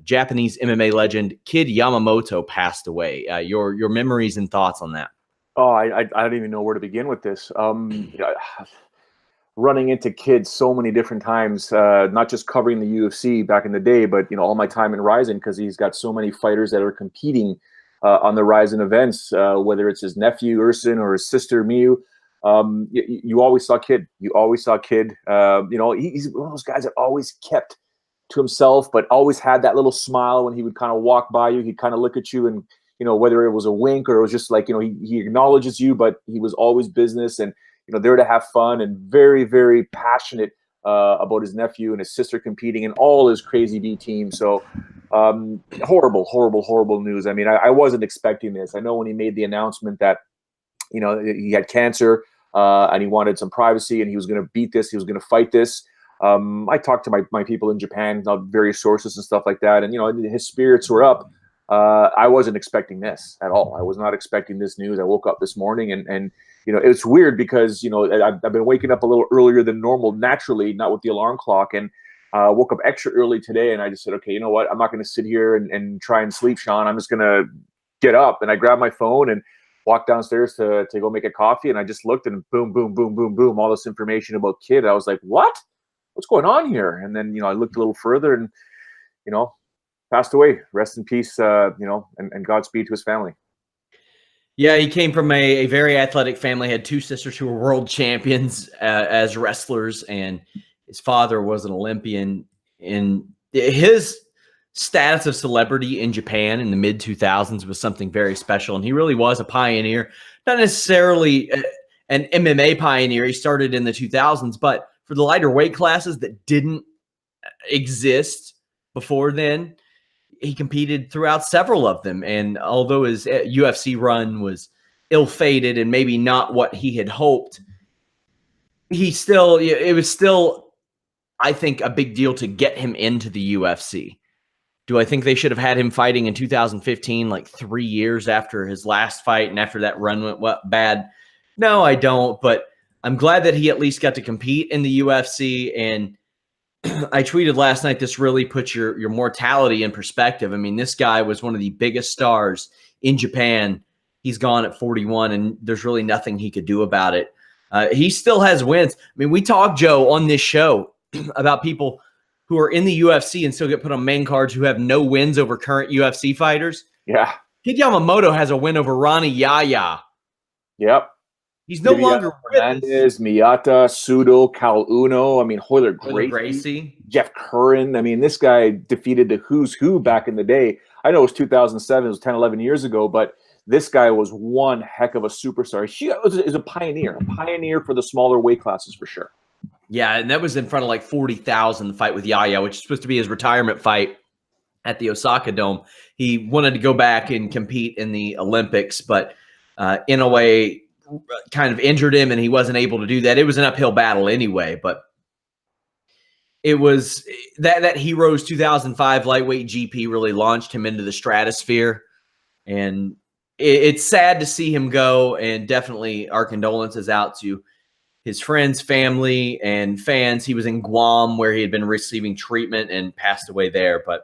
Japanese MMA legend Kid Yamamoto passed away. Your memories and thoughts on that? Oh, I don't even know where to begin with this. Running into Kid so many different times, not just covering the UFC back in the day, but all my time in Ryzen, because he's got so many fighters that are competing on the Ryzen events, whether it's his nephew Ursin or his sister Miu. You always saw Kid. You always saw Kid. He's one of those guys that always kept to himself, but always had that little smile when he would kind of walk by you. He'd kind of look at you, and whether it was a wink or it was just like he acknowledges you, but he was always business and there to have fun, and very, very passionate about his nephew and his sister competing and all his crazy B team. So horrible news. I mean, I wasn't expecting this. I know when he made the announcement that he had cancer and he wanted some privacy and he was going to beat this, he was going to fight this. I talked to my people in Japan, various sources and stuff like that, and his spirits were up. I wasn't expecting this at all. I was not expecting this news. I woke up this morning and it's weird because I've been waking up a little earlier than normal naturally, not with the alarm clock, and woke up extra early today. And I just said, okay, you know what? I'm not going to sit here and try and sleep, Sean. I'm just going to get up. And I grabbed my phone and walked downstairs to go make a coffee. And I just looked and boom, boom, boom, boom, boom, all this information about Kid. I was like, what? What's going on here? And then I looked a little further and passed away. Rest in peace, and Godspeed to his family. Yeah, he came from a very athletic family, had two sisters who were world champions as wrestlers, and his father was an Olympian. And his status of celebrity in Japan in the mid-2000s was something very special, and he really was a pioneer, not necessarily an MMA pioneer. He started in the 2000s, but for the lighter weight classes that didn't exist before then, he competed throughout several of them. And although his UFC run was ill-fated and maybe not what he had hoped, it was still, I think, a big deal to get him into the UFC. Do I think they should have had him fighting in 2015, like 3 years after his last fight and after that run went bad? No, I don't. But I'm glad that he at least got to compete in the UFC. And I tweeted last night, this really puts your mortality in perspective. I mean, this guy was one of the biggest stars in Japan. He's gone at 41, and there's really nothing he could do about it. He still has wins. I mean, we talk, Joe, on this show about people who are in the UFC and still get put on main cards who have no wins over current UFC fighters. Yeah. Kid Yamamoto has a win over Ronnie Yaya. Yep. He's no longer Fernandez, Miyata, Sudo, Cal Uno. I mean, Hoyler Gracie, Jeff Curran. I mean, this guy defeated the who's who back in the day. I know it was 2007. It was 10, 11 years ago, but this guy was one heck of a superstar. He is a pioneer for the smaller weight classes for sure. Yeah, and that was in front of like 40,000, the fight with Yaya, which is supposed to be his retirement fight at the Osaka Dome. He wanted to go back and compete in the Olympics, but in a way kind of injured him and he wasn't able to do that. It was an uphill battle anyway, but it was that Heroes 2005 lightweight GP really launched him into the stratosphere. And it's sad to see him go, and definitely our condolences out to his friends, family, and fans. He was in Guam where he had been receiving treatment and passed away there. But